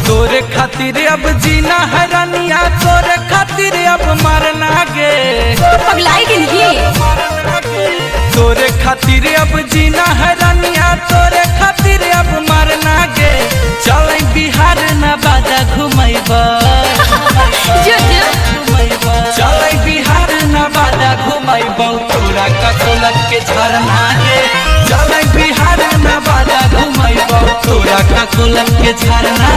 तोरे खातिर अब जीना है रानिया, तोरे खातिर अब मरना गे। पगलाई गिनगी तोरे खातिर अब जीना है रानिया, तोरे खातिर अब मरना गे। चल बिहार न बाजा घुमैबा, चल बिहार न बाजा घुमैबा, तोरा का कोलक के झरना गे। चल बिहार न बाजा घुमैबा, तोरा का कोलक के झरना